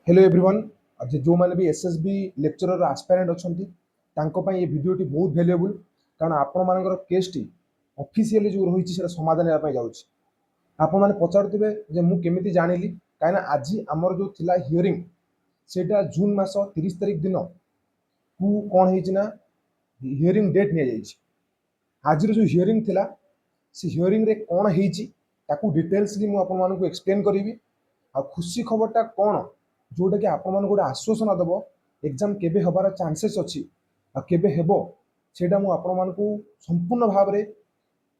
Hello everyone. आज जो मैंने भी एसएसबी लेक्चरर आस्पायरेंट अच्छा ये भिडियोटी बहुत भैल्युएबल कारण आपण मानकर केसटी ऑफिशियली जो रही है समाधान होगा जाऊँगी। आपण मैंने पचारुवे जे मु केमिति जानिली कहीं आज आमर जो थिला हियरिंग सेटा जून मास 30 तारिख दिन को कौन होना हियरिंग डेट नि आज जो हियरिंग थिला से हियरिंग रे कौन हो डिटेल्सली मुझे एक्सप्लेन करी आ खुशी खबरटा कौन जोटा कि आपण मन गोटे आश्वासन दब एग्जाम केबे हबार चांसेस अच्छी आ केबे हेबो सेटा मु आपण मन को संपूर्ण भाव में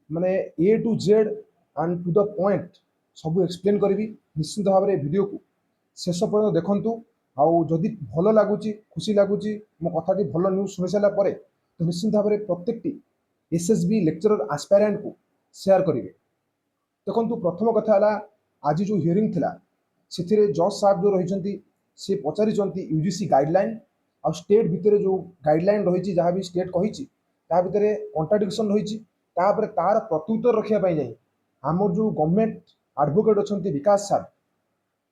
माने A to Z and to the point सब एक्सप्लेन करी निश्चित भाव में वीडियो को शेष पर्यंत देखंतु। आउ जदि भल लगुच खुशी लगुच मो कथाटी भल न्यूज शुणी सारा तो निश्चित भाव में प्रत्येक एसएसबी लेक्चरर आस्पायरेंट को शेयर करेंगे। देखो प्रथम कथा आज जो हियरिंग थिला से जज साहब जो रही सी पचारि यूजीसी गाइडलाइन आ स्टेट भितर जो गाइडलाइन रही जहाँ भी स्टेट कही भितर कंट्राडिक्शन रही तार प्रत्युत्तर रखापी जाए आमर जो गवर्नमेंट एडवोकेट अच्छा विकास सार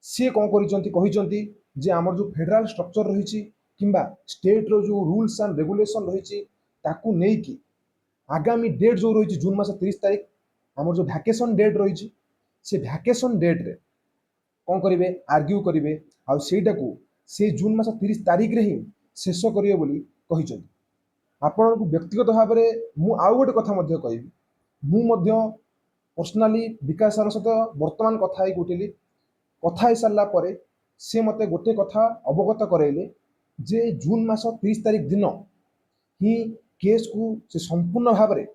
सी कौन कर आमर जो फेडराल स्ट्रक्चर रही कि स्टेट रो जो रूल्स एंड रेगुलेशन रही आगामी डेट जो रही जून मास 30 तारिख आमर जो भैकेशन डेट रही से भैकेशन डेट रे कौन करेंगे आर्ग्यू करेंगे आईटा को से जून मास 30 तारिख रे ही शेष करेंगे बोली कही आपण को व्यक्तिगत भाव में मु आउ गोटे कथा कहि मु पर्सनाली विकास सर सहित वर्तमान कथा उठिली कथा ही सारा पर सी मते गोटे कथा अवगत कराइले जे जून मास 30 तारिख दिन ही केस को से संपूर्ण भाव में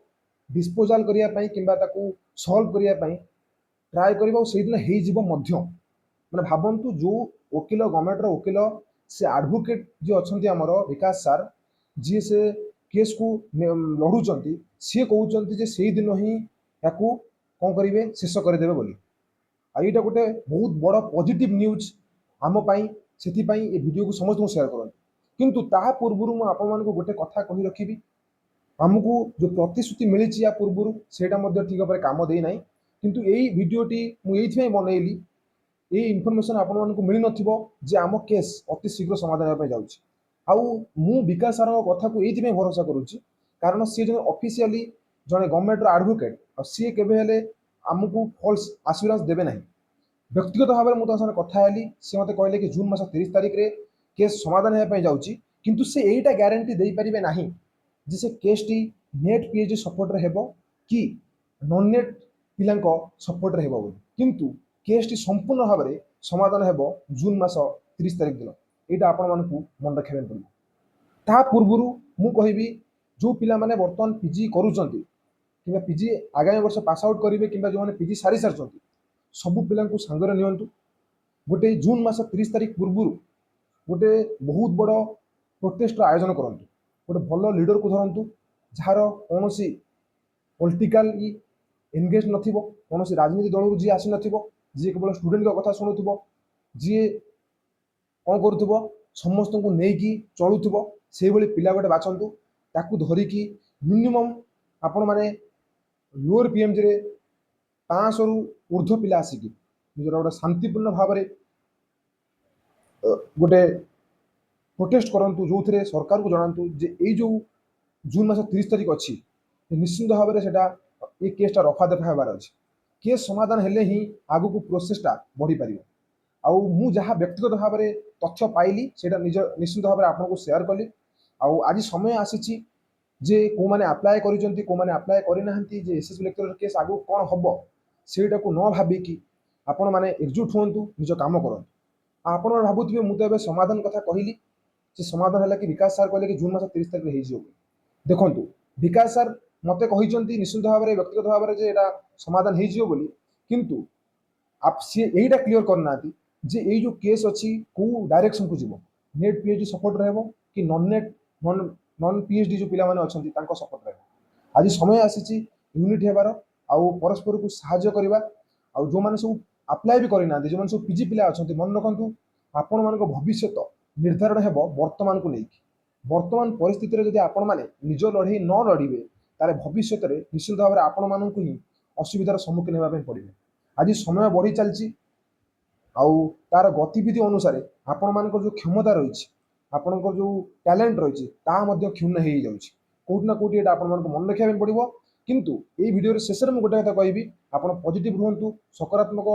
डिस्पोजाल करने कि सल्व करने ट्राए कर से दिन हो मैंने भावतु जो वकिल गवर्नमेंट वकिल से एडवोकेट जी अच्छा आमर विकास सार जी से केस को लड़ुंट सी कहते से दिन ही या कौन करेंगे शेष करदे बोली आईटा गोटे बहुत बड़ पॉजिटिव न्यूज आमपाई से वीडियो को समस्त शेयर करते किंतु ता पूर्व मुझे गोटे कथा कही रखी आमको जो प्रतिश्रुति मिली या पूर्व से ठीक भाव कम देना किंतु यही भिडटी मुझे बनइली ये इनफर्मेशन आपण को मिल नए आम केस अति शीघ्र समाधान होगा जाऊँगी विकास सार कथा को ये भरोसा करुच्ची कारण सी जो ऑफिशियली जड़े गवर्नमेंट एडवोकेट सी के आमको फॉल्स आश्योरेंस देवे ना व्यक्तिगत भाव में मुझे कथा सी मत कहले कि जून मास 30 तारिख रे केस समाधान होगा जाऊँगी किंतु से यहीटा ग्यारंटी दे पारे ना जे से case T net PhD support रे हेबो कि नॉन नेट पिलांक सपोर्ट रे हेबो किंतु केस टी संपूर्ण भाव में समाधान हेबो जून मास 30 तारिख दिन यहाँ आपण मानक मन रखा पड़े ता पूर्व मु कहबी जो पिला माने वर्तमान पीजी करूछंती कि पीजी आगामी वर्ष पास आउट करेंगे कि जो मैंने पीजी सारी सारी सबू पिला सांगे नियंतु गोटे जून मास 30 तारिख पूर्व गोटे बहुत बड़ प्रोटेस्ट आयोजन करूँ गोटे भल लीडर को धरतु जार कौन पॉलिटिकल एंगेज नथिबो कौन राजनीति दल जी आसी नथिबो जी केवल स्टूडेंट कथा शुणुव जी कौन करुव समस्त को लेकिन चलुव से पिला गोटे बाछंतु ताकू धरिकी मिनिमम आपण मैंने लोअर पीएमजी रे 500 रु ऊर्ध्व पिला आसिकी निजर गोटे शांतिपूर्ण भाव में गोटे प्रोटेस्ट करंतु जो थे सरकार को जनातु जे ये जो जून मास 30 तारिख अच्छी निश्चिंत भाव में सेटा ये केसटा रफा दफा होबार अच्छी केस समाधान हेले ही आगु को प्रोसेसटा बढ़ी पार आउ मु जहाँ व्यक्तिगत भाव में तथ्य पाइली से निश्चित भाव में आपको शेयर कली आज समय आसी जे को माने अप्लाई करिसेंती को माने अप्लाई करि नाहंती जे एसएसबी लेक्चरर केस आगु कौन हम सेटा को न भाविकी आपण माने एकजुट हुंतु निज काम करंतु आपण माने भाबुथिबे मु तो समाधान कथा कहली से समाधान है कि विकास सार कहले कि जून मास 30 तारिख हो देखु विकास सार मत कही निश्चित भाव में व्यक्तिगत भाव में एटा समाधान हो किंतु आप सी यहीटा क्लीयर करना जे ये जो केस अच्छी को डायरेक्शन को जीव नेट पीएचडी सपोर्ट रहो कि नॉन नेट नॉन पीएचडी जो पिला माने अच्छी सपोर्ट रहो आज समय आसी यूनिट हेबार आउ परस्पर को साहाय्य करवा आउ जो मैंने सब अप्लाई भी करना जो मैंने सब पीजी पिला अच्छा मन रखु आपण मान भविष्य निर्धारण हेब वर्तमान को लेकिन वर्तमान परिस्थिति जदि आपण मैंने निज लड़े न लड़े तार भविष्य में निश्चित भाव में आपण मानक ही असुविधार सम्मुखीन होगा पड़े आज समय बढ़ी चलती आउ तार गतिविधि अनुसार आपण जो क्षमता रही आपणकर जो टैलेंट रही क्षुण्ण हो जाऊँगी कौट ना कौटी आप मन रखा पड़ो किंतु ये वीडियो शेष में गोटे कथा कहबी आप पॉजिटिव रुहतु सकारात्मक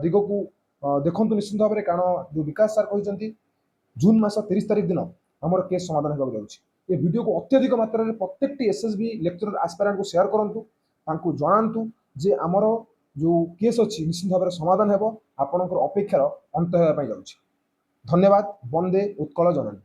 दिग को देखु निश्चित भाव में कारण जो विकास सार कहते जून मास 30 तारिख दिन आमर केस समाधान होगा जाऊँगी ये वीडियो को अत्यधिक मात्रा में प्रत्येक एसएसबी लेक्चरर आस्पायरेंट को शेयर करूँ जनातु जे आमर जो केस अच्छी निश्चित भाव में समाधान हो आपणकर अपेक्षार अंत होगा जाऊँगी धन्यवाद। वंदे उत्कल जननी।